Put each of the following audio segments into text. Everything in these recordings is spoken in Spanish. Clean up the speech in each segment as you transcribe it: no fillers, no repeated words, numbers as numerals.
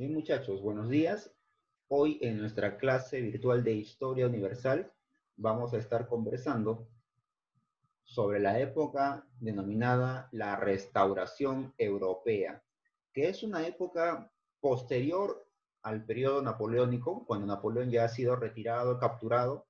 Bien, muchachos, buenos días. Hoy en nuestra clase virtual de Historia Universal vamos a estar conversando sobre la época denominada la Restauración Europea, que es una época posterior al periodo napoleónico, cuando Napoleón ya ha sido retirado, capturado,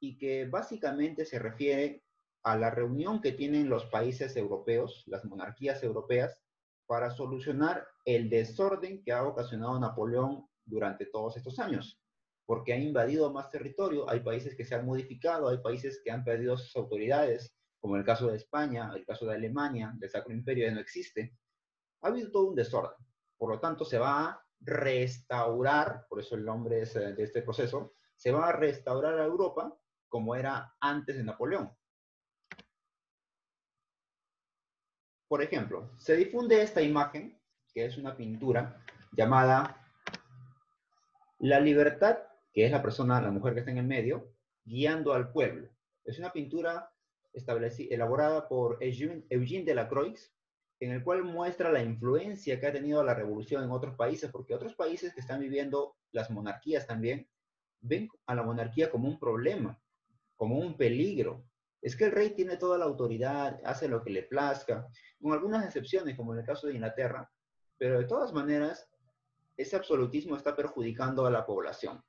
y que básicamente se refiere a la reunión que tienen los países europeos, las monarquías europeas, para solucionar el desorden que ha ocasionado Napoleón durante todos estos años, porque ha invadido más territorio, hay países que se han modificado, hay países que han perdido sus autoridades, como el caso de España, el caso de Alemania, del Sacro Imperio ya no existe. Ha habido todo un desorden, por lo tanto se va a restaurar, por eso el nombre es, de este proceso, se va a restaurar a Europa como era antes de Napoleón. Por ejemplo, se difunde esta imagen, que es una pintura llamada La Libertad, que es la persona, la mujer que está en el medio, guiando al pueblo. Es una pintura elaborada por Eugène Delacroix, en el cual muestra la influencia que ha tenido la revolución en otros países, porque otros países que están viviendo las monarquías también ven a la monarquía como un problema, como un peligro. Es que el rey tiene toda la autoridad, hace lo que le plazca, con algunas excepciones, como en el caso de Inglaterra, pero de todas maneras, ese absolutismo está perjudicando a la población.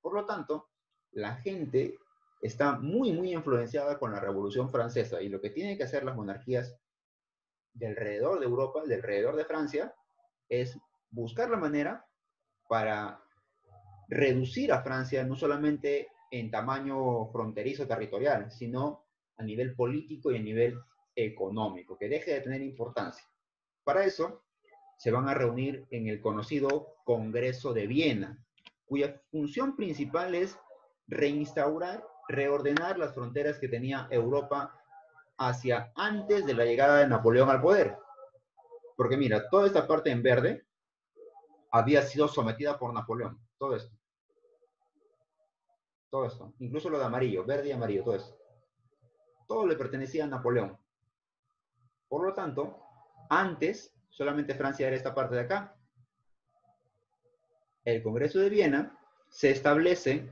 Por lo tanto, la gente está muy influenciada con la Revolución Francesa y lo que tienen que hacer las monarquías de alrededor de Europa, de alrededor de Francia, es buscar la manera para reducir a Francia no solamente en tamaño fronterizo territorial, sino a nivel político y a nivel económico, que deje de tener importancia. Para eso se van a reunir en el conocido Congreso de Viena, cuya función principal es reinstaurar, reordenar las fronteras que tenía Europa hacia antes de la llegada de Napoleón al poder. Porque mira, toda esta parte en verde había sido sometida por Napoleón, todo esto, incluso lo de amarillo, verde y amarillo, todo esto. Todo le pertenecía a Napoleón. Por lo tanto, antes solamente Francia era esta parte de acá. El Congreso de Viena se establece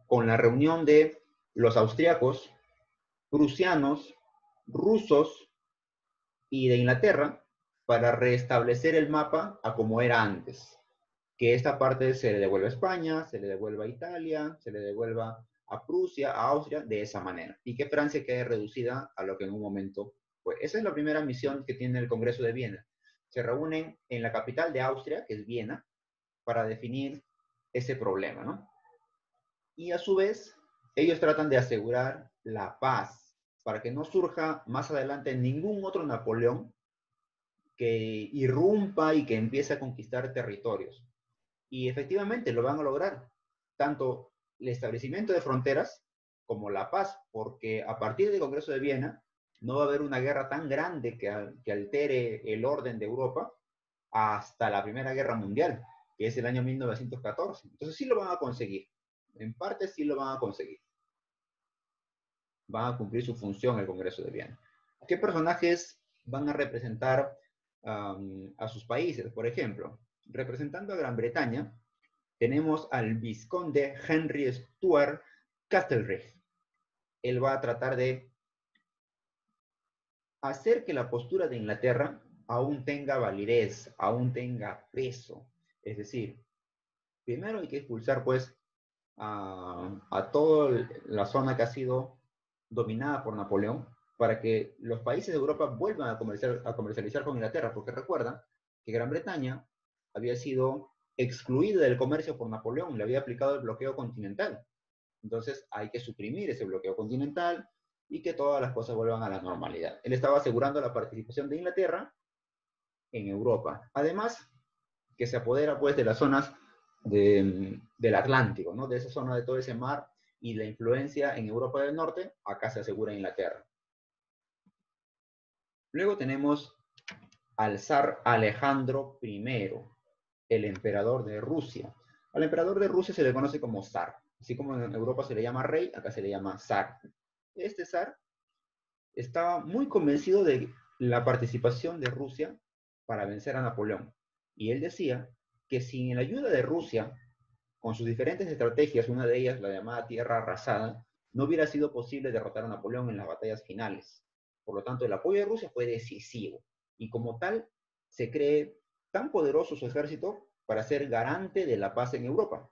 con la reunión de los austriacos, prusianos, rusos y de Inglaterra para restablecer el mapa a como era antes. Que esta parte se le devuelva a España, se le devuelva a Italia, se le devuelva a Prusia, a Austria, de esa manera. Y que Francia quede reducida a lo que en un momento fue. Esa es la primera misión que tiene el Congreso de Viena. Se reúnen en la capital de Austria, que es Viena, para definir ese problema, ¿no? Y a su vez, ellos tratan de asegurar la paz, para que no surja más adelante ningún otro Napoleón que irrumpa y que empiece a conquistar territorios. Y efectivamente lo van a lograr, tanto el establecimiento de fronteras como la paz, porque a partir del Congreso de Viena no va a haber una guerra tan grande que altere el orden de Europa hasta la Primera Guerra Mundial, que es el año 1914. Entonces sí lo van a conseguir, en parte sí lo van a conseguir. Van a cumplir su función el Congreso de Viena. ¿Qué personajes van a representar a sus países? Por ejemplo, representando a Gran Bretaña, tenemos al vizconde Henry Stuart Castlereagh. Él va a tratar de hacer que la postura de Inglaterra aún tenga validez, aún tenga peso. Es decir, primero hay que expulsar pues a toda la zona que ha sido dominada por Napoleón para que los países de Europa vuelvan a comercializar con Inglaterra, porque recuerda que Gran Bretaña había sido excluida del comercio por Napoleón, le había aplicado el bloqueo continental. Entonces hay que suprimir ese bloqueo continental y que todas las cosas vuelvan a la normalidad. Él estaba asegurando la participación de Inglaterra en Europa. Además, que se apodera pues de las zonas del Atlántico, ¿no? De esa zona de todo ese mar y la influencia en Europa del Norte, acá se asegura Inglaterra. Luego tenemos al zar Alejandro I, el emperador de Rusia. Al emperador de Rusia se le conoce como zar. Así como en Europa se le llama rey, acá se le llama zar. Este zar estaba muy convencido de la participación de Rusia para vencer a Napoleón. Y él decía que sin la ayuda de Rusia, con sus diferentes estrategias, una de ellas la llamada tierra arrasada, no hubiera sido posible derrotar a Napoleón en las batallas finales. Por lo tanto, el apoyo de Rusia fue decisivo y como tal se cree tan poderoso su ejército para ser garante de la paz en Europa.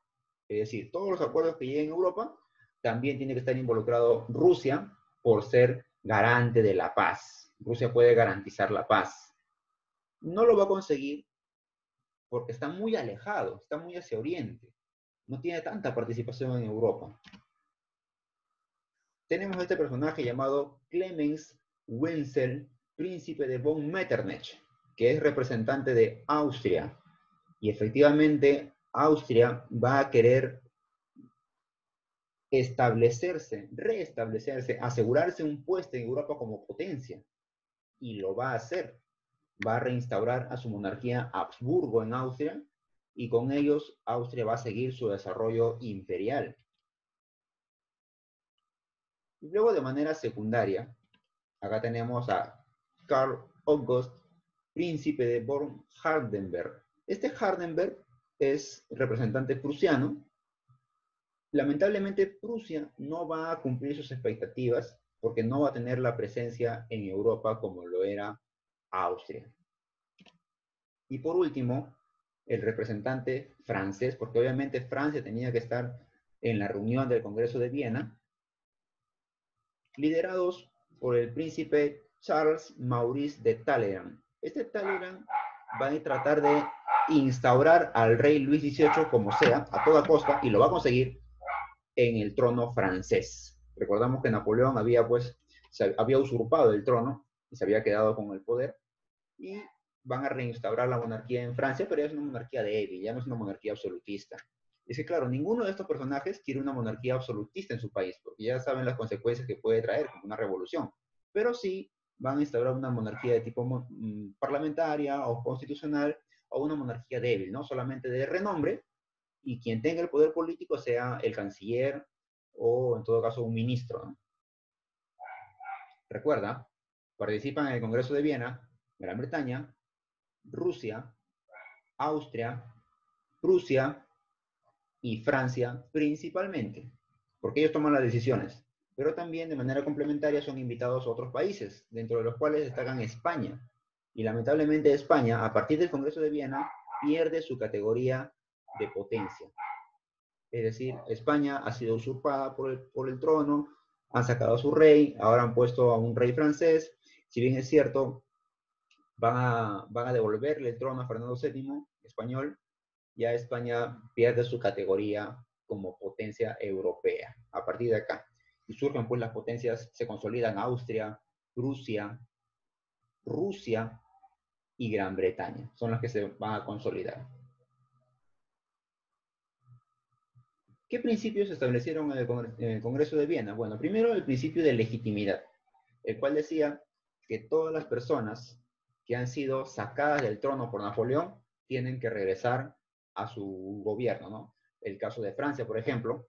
Es decir, todos los acuerdos que lleguen a Europa también tiene que estar involucrado Rusia por ser garante de la paz. Rusia puede garantizar la paz. No lo va a conseguir porque está muy alejado, está muy hacia Oriente. No tiene tanta participación en Europa. Tenemos a este personaje llamado Clemens Wenzel, príncipe de von Metternich, que es representante de Austria. Y efectivamente, Austria va a querer establecerse, reestablecerse, asegurarse un puesto en Europa como potencia. Y lo va a hacer. Va a reinstaurar a su monarquía Habsburgo en Austria y con ellos Austria va a seguir su desarrollo imperial. Y luego de manera secundaria, acá tenemos a Karl August, príncipe de Born-Hardenberg. Este Hardenberg es representante prusiano. Lamentablemente Prusia no va a cumplir sus expectativas porque no va a tener la presencia en Europa como lo era Austria. Y por último, el representante francés, porque obviamente Francia tenía que estar en la reunión del Congreso de Viena, liderados por el príncipe Charles Maurice de Talleyrand. Este Talleyrand va a tratar de instaurar al rey Luis XVIII como sea, a toda costa, y lo va a conseguir en el trono francés. Recordamos que Napoleón había usurpado el trono y se había quedado con el poder, y van a reinstaurar la monarquía en Francia, pero es una monarquía débil, ya no es una monarquía absolutista. Y es que, claro, ninguno de estos personajes quiere una monarquía absolutista en su país, porque ya saben las consecuencias que puede traer, como una revolución. Pero sí van a instaurar una monarquía de tipo parlamentaria o constitucional, o una monarquía débil, ¿no? Solamente de renombre, y quien tenga el poder político sea el canciller o, en todo caso, un ministro, ¿no? Recuerda, participan en el Congreso de Viena, Gran Bretaña, Rusia, Austria, Prusia y Francia principalmente, porque ellos toman las decisiones, pero también de manera complementaria son invitados a otros países, dentro de los cuales destacan España. Y lamentablemente España, a partir del Congreso de Viena, pierde su categoría de potencia. Es decir, España ha sido usurpada por el trono, han sacado a su rey, ahora han puesto a un rey francés. Si bien es cierto, van a devolverle el trono a Fernando VII, español, ya España pierde su categoría como potencia europea a partir de acá. Y surgen pues las potencias, se consolidan Austria, Prusia, Rusia y Gran Bretaña. Son las que se van a consolidar. ¿Qué principios se establecieron en el Congreso de Viena? Bueno, primero el principio de legitimidad, el cual decía que todas las personas que han sido sacadas del trono por Napoleón tienen que regresar a su gobierno, ¿no? El caso de Francia, por ejemplo,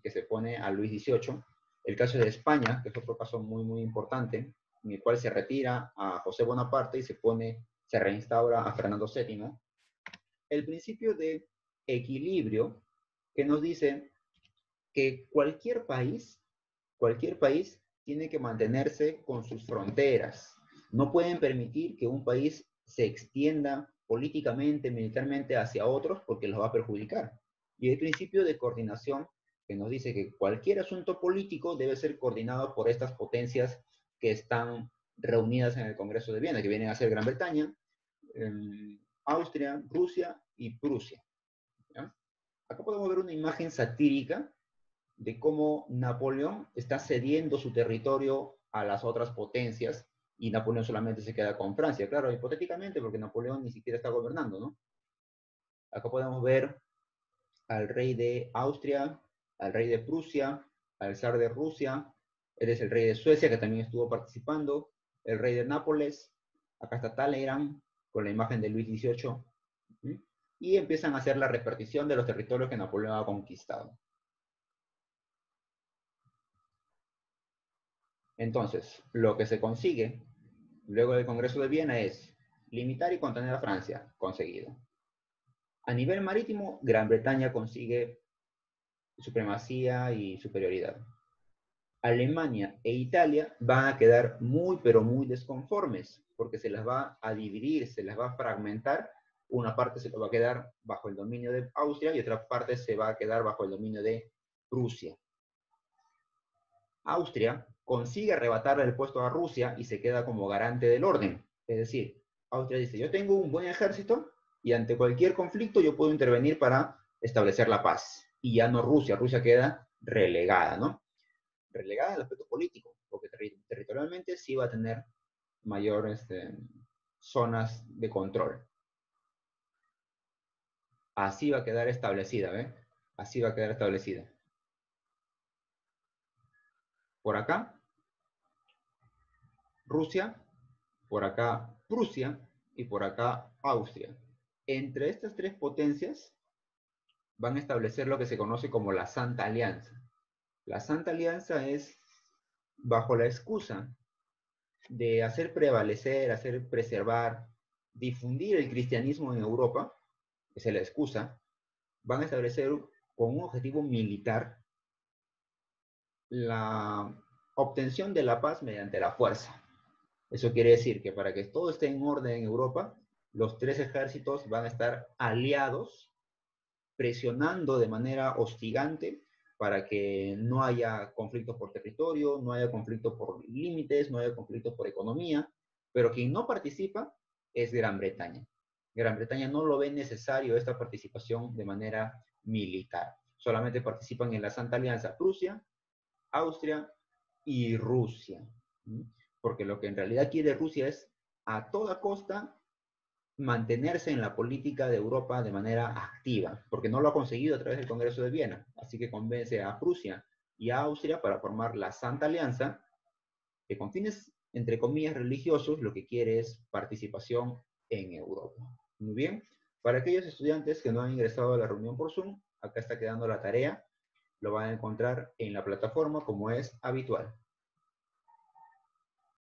que se pone a Luis XVIII. El caso de España, que es otro caso muy, muy importante, en el cual se retira a José Bonaparte y se reinstaura a Fernando VII. El principio de equilibrio, que nos dice que cualquier país tiene que mantenerse con sus fronteras. No pueden permitir que un país se extienda políticamente, militarmente hacia otros porque los va a perjudicar. Y el principio de coordinación que nos dice que cualquier asunto político debe ser coordinado por estas potencias que están reunidas en el Congreso de Viena, que vienen a ser Gran Bretaña, Austria, Rusia y Prusia. ¿Ya? Acá podemos ver una imagen satírica de cómo Napoleón está cediendo su territorio a las otras potencias y Napoleón solamente se queda con Francia. Claro, hipotéticamente, porque Napoleón ni siquiera está gobernando, ¿no? Acá podemos ver al rey de Austria, al rey de Prusia, al zar de Rusia, él es el rey de Suecia, que también estuvo participando, el rey de Nápoles, acá está Talleyrand, con la imagen de Luis XVIII, y empiezan a hacer la repartición de los territorios que Napoleón ha conquistado. Entonces, lo que se consigue luego del Congreso de Viena es limitar y contener a Francia, conseguido. A nivel marítimo, Gran Bretaña consigue supremacía y superioridad. Alemania e Italia van a quedar muy, pero muy desconformes, porque se las va a dividir, se las va a fragmentar. Una parte se va a quedar bajo el dominio de Austria y otra parte se va a quedar bajo el dominio de Prusia. Austria consigue arrebatarle el puesto a Rusia y se queda como garante del orden. Es decir, Austria dice, yo tengo un buen ejército y ante cualquier conflicto yo puedo intervenir para establecer la paz. Y ya no Rusia, Rusia queda relegada, ¿no? Relegada en el aspecto político, porque territorialmente sí va a tener mayor zonas de control. Así va a quedar establecida, ¿ves? Así va a quedar establecida. Por acá, Rusia, por acá, Prusia, y por acá, Austria. Entre estas tres potencias van a establecer lo que se conoce como la Santa Alianza. La Santa Alianza es bajo la excusa de hacer prevalecer, hacer preservar, difundir el cristianismo en Europa, esa es la excusa, van a establecer con un objetivo militar la obtención de la paz mediante la fuerza. Eso quiere decir que para que todo esté en orden en Europa, los tres ejércitos van a estar aliados, presionando de manera hostigante para que no haya conflictos por territorio, no haya conflictos por límites, no haya conflictos por economía, pero quien no participa es Gran Bretaña. Gran Bretaña no lo ve necesario esta participación de manera militar. Solamente participan en la Santa Alianza Prusia, Austria y Rusia. Porque lo que en realidad quiere Rusia es a toda costa mantenerse en la política de Europa de manera activa, porque no lo ha conseguido a través del Congreso de Viena. Así que convence a Prusia y a Austria para formar la Santa Alianza, que con fines, entre comillas, religiosos, lo que quiere es participación en Europa. Muy bien. Para aquellos estudiantes que no han ingresado a la reunión por Zoom, acá está quedando la tarea. Lo van a encontrar en la plataforma como es habitual.